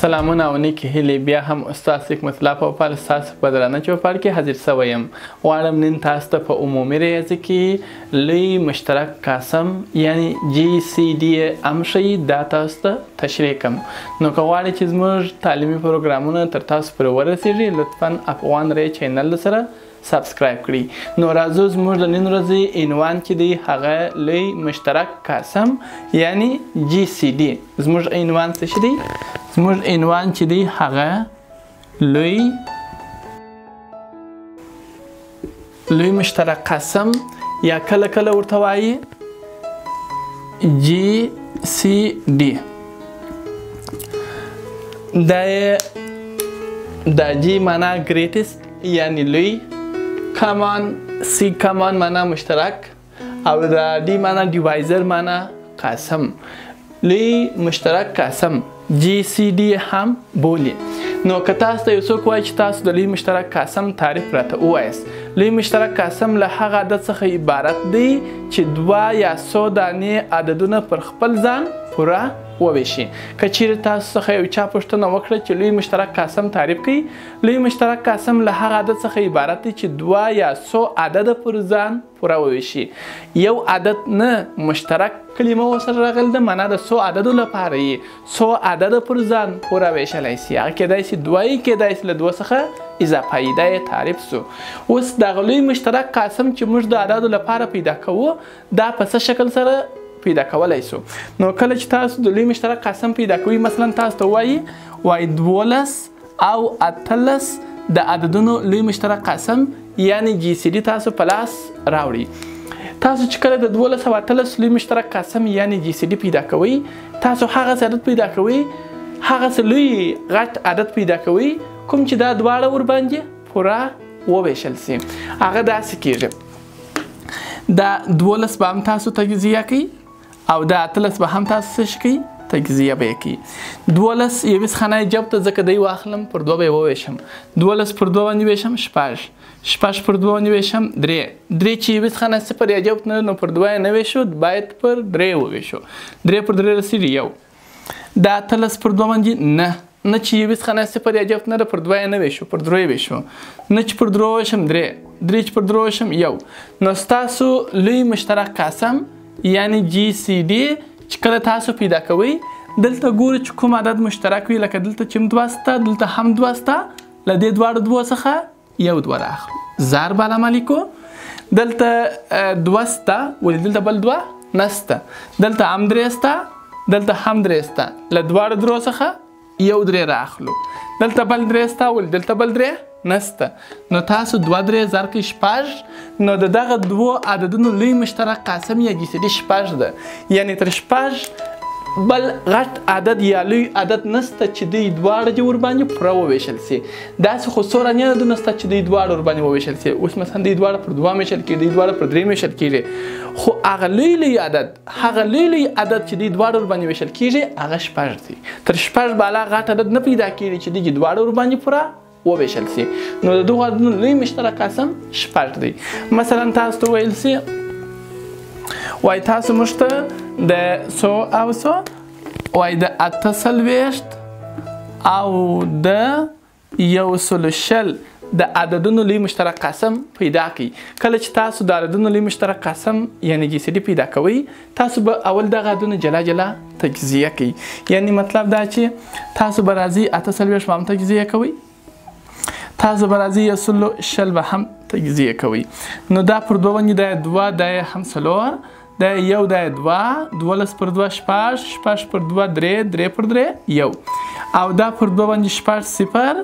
سلامونه او نیکې هیلې بیا هم استاد حکمت الله پوپل ستاسو په درانه چوپړ کې حاضر شوی یم. غواړم نن تاسو ته په عمومي ریاضي کې لوی مشترک قاسم یعنی GCD هم ښیي دا تاسو ته تشریح کړم. نو که غواړئ چې زموږ تعلیمي پروګرامونه تر تاسو پورې ورسیږي لطفا افغان ری چینل سره سبسکرایب کړئ. نو راځو زموږ د نن ورځې عنوان چې دی هغه لوی مشترک قاسم یعنی GCD. زموږ عنوان څه دی؟ زموږ عنوان چې دی هغه لوی مشترک قاسم یا کله کله ورته وایي GCD. دا جی معنا ګریټست یعنی لوی، کامان سی کامان معنا مشترک او دا دی معنا ډیوایزر معنا قاسم. لوی مشترک قاسم GCD هم بولي. نو که تاسو ته یو څوک وایي چې تاسو د لوی مشترک قاسم تعریف راته ووایاست. لوی مشترک قاسم له هغه عدد څخه عبارت دی چې 2 یا 100 دانې عددونه پر خپل ځان پوره وویشي. که چیرې تاسو څخه یو چا پوښتنه وکړه چې لوی مشترک قاسم تعریف کړئ، لوی مشترک قاسم له هغه عدد څخه عبارت دی چې 2 یا 100 عدد پر ځان پوره وویشي. یو عدد نه مشترک کلمه ورسره راغلې ده، معنا د 100 عددو لپاره یې 100 عدد پر ځان پوره ویشلی سي. هغه کیدای سي 2 یې، کیدای سي له 2 څخه اضافه یي. دا یې تعریف سو. اوس دغه لوی مشترک قاسم چې موږ د عددو لپاره پیدا کوو دا په څه شکل سره پیدا کولای سو؟ نو کله چې تاسو د لوی مشترک قاسم پیدا کوئ، مثلا تاسو ته وایي 12 او 18 د عددونو لوی مشترک قاسم یعنی GCD تاسو په لاس راوړئ. تاسو چې کله د 12 او 18 لوی مشترک قاسم یعنی GCD پیدا کوئ، تاسو هغه عدد پیدا کوئ، هغه لوی غټ عدد پیدا کوئ کوم چې دا دواړه ور باندې پوره وویشل سي. هغه داسې کیږي. دا 12 به هم تاسو تجزیه کوئ او دا 18 به هم تاسو څه کوئ؟ تجزیه به یې کوئ. 12 یویس خانه جب ته ځکه دی واخلم پر 2 به یې وویشم. 12 پر 2 باندې ویشم 6. 6 پر 2 باندې ویشم 3. 3 چې یویس خانه صفر یا جب نه نو پر 2 یې نه ویشو، باید پر 3 وویشو. 3 پر 3 رسیږي 1. دا 18 پر 2 باندې نه چې یویس خانه صفر یا جب نه پر 2 یې نه ویشو، پر 3 یې ویشو. نه چې پر 3 ویشم 3. 3 چې پر 3 ویشم 1. نو ستاسو لوی مشترک قاسم یعنی GCD چې کله تاسو پیدا کوئ، دلته ګورئ چې کوم عدد مشترک وي، لکه دلته چې 2 سته، دلته هم 2 سته، له دې دواړو 2 څخه یو 2 راخلو، ضرب علامه لیکو. دلته 2 سته ولې دلته بل 2 نسته، دلته هم 3 سته، دلته هم 3 سته، له دواړو 3 څخه یو 3 راخلو. دلته بل 3 سته ولې دلته بل 3 نسته. نو تاسو 2 3 ضرب کړئ 6. نو د دغه 2 عددونو لوی مشترک قاسم یا GCD 6 ده. یعنی تر 6 بل غټ عدد یا لوی عدد نسته چې دوی دواړه دې ور باندې پوره وویشل سي. داسې خو څو رانې عددونه نسته چې دوی دواړه ور باندې وویشل سي. اوس مثلا دوی دواړه پر 2 ویشل کېږي، دوی دواړه پر 3 ویشل کېږي، خو هغه لوی عدد، هغه لوی عدد چې دوی دواړه ور باندې ویشل کېږي هغه 6 دی. تر 6 بالا غټ عدد نه پیدا کېږي چې دوی دواړه ور باندې پوره وویشل سي. نو د دغه عددونو لوی مشترک قاسم 6 دی. مثلا تاسو ته ویل سي وای تاسو موږ ته د 100 او 100 وای د 48 او د 120 د عددونو لوی مشترک قاسم پیدا کړئ. کله چې تاسو د عددونو لوی مشترک قاسم یعنی GCD پیدا کوئ، تاسو به اول دغه عددونه جلا جلا تجزیه کړئ. یعنی مطلب دا چې تاسو به راځئ 48 به هم تجزیه کوئ، تاسو به راځئ 120 به هم تجزیه کوئ. نو دا پر 2 باندې دا 2، دا هم 4، دا 1، دا 2، 12 پر 2 6، 6 پر 2 3، 3 پر 3 1. او دا پر 2 باندې 6 0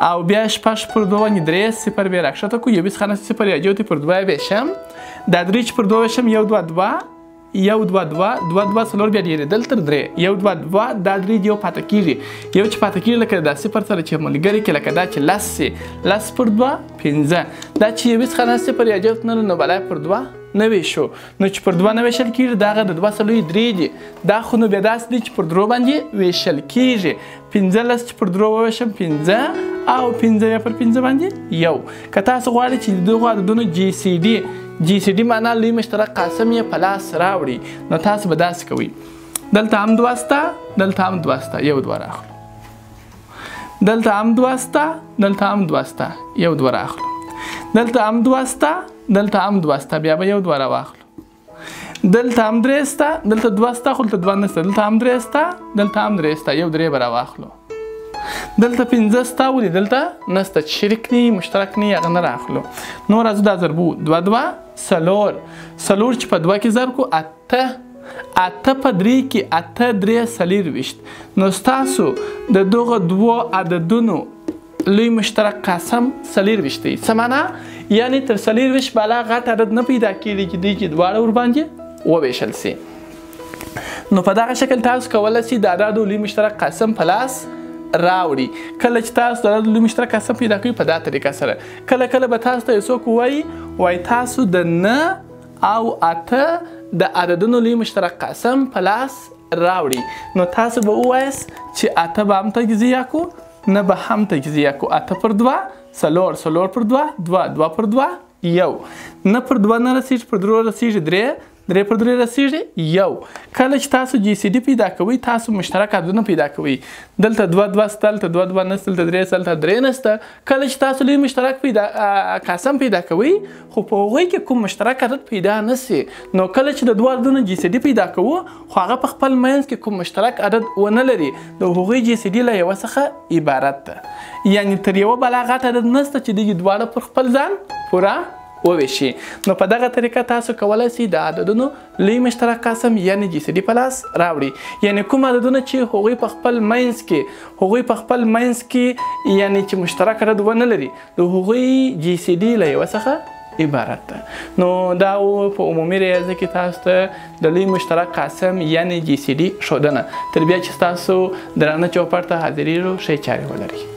او بیا 6 پر 2 باندې 3 0 بیا راکښته کو، یویس خانه 0 یا جوتی پر 2 ویشم. دا 3 چې پر 2 ویشم 1 2 2 1 2 2 2 2 څلور بیا ډېرې دلته 3 1 2 2 دا 3 یو پاته کېږي. یو چې پاته کېږي لکه دا 0 سره چې ملګري کې لکه دا چې 10 سي، 10 پر 2 15. دا چې یویس خانه 0 یا جوت نه نو بلای پر 2 نه ویشو. نو چې پر 2 نه ویشل کېږي دغه د 2 څلوي 3 دي. دا خو نو بیا داسې دی چې پر 3 باندې ویشل کېږي. 15 چې پر 3 وویشم 15 او 15 پر 15 باندې 1. که تاسو غواړئ چې د دغو عددونو GCD معنا لوی مشترک قاسم یې په لاس راوړي، نو تاسو به داسې کوئ. دلته هم 2 سته، دلته هم 2 سته، 1 2 راخلو. دلته هم 2 سته، دلته هم 2 سته، یو 2 راخلو. دلته هم 2 سته، دلته هم 2 سته، بیا به یو 2 راواخلو. دلته هم 3 سته، دلته 2 سته خو دلته 2 نشته، دلته هم 3 سته، دلته هم 3 سته، یو 3 به راواخلو. دلته 5 سته ولې دلته نشته چې شریک نه مشترک نه هغه نه راخلو. نو راځو دا ضربو 2 2 څلور، څلور چې په 2 کې ضرب کو 8، 8 په 3 کې 8 3 څلېرویشت. نو ستاسو د دغه دوو عددونو لوی مشترک قسم څلېرویشت دی. څه معنا؟ یعنې تر 40 بالا غټ عدد نه پیدا کېږي چې دوی کې دواړه ورباندې وویشل سي. نو په دغه شکل تاسو کولی سئ د عددو لوی مشترک قسم په لاس راوړي. کله چې تاسو د عددو لوی مشترک قسم پیدا کوئ په دا طریقه سره، کله به تاسو ته یو څوک وایي تاسو د 9 او 8 د عددونو لوی مشترک قسم په لاس راوړي. نو تاسو به ووایاست چې 8 به هم تجزیه کو، 9 به هم تجزیه کو. 8 پر 2 څلور، څلور پر 2 2، 2 پر 2 یو، 9 پر 2 نه رسیږي، پر 3 رسیږي 3، 3 پر 3 رسیږي یو. کله چې تاسو جی سی ډي پیدا کوئ تاسو مشترک عددونه پیدا کوئ. دلته 2 2 سته، دلته 2 2 نشته، دلته 3 دلته 3 نشته. کله چې تاسو لوی مشترک قسم پیدا کوئ خو په هغوی کې کوم مشترک عدد پیدا نشي، نو کله چې د دوه عددونو جی سی ډي پیدا کوو خو هغه په خپل منځ کې کوم مشترک عدد ونه لري، د هغوی جی سی ډي له یوه څخه عبارت ده. یعنې تر یوه بالا غټ عدد نشته چې دغې دواړه پر خپل ځان پوره وویشي. نو په دغه طریقه تاسو کولی سئ د عددونو لوی مشترک قسم یعنی جی سی ډي په لاس راوړي. یعنې کوم عددونه چې هغوی په خپل منځ کې یعنی چې مشترک عدد ونه لري د هغوی جی سی ډي له یوه څخه عبارت ده. نو دا په عمومي ریاضه کې تاسو ته د لوی مشترک قسم یعنی جی سی ډي ښودنه. تر بیا چې ستاسو درانه چوپړ ته حاضرېږو ښې چارې ولرئ.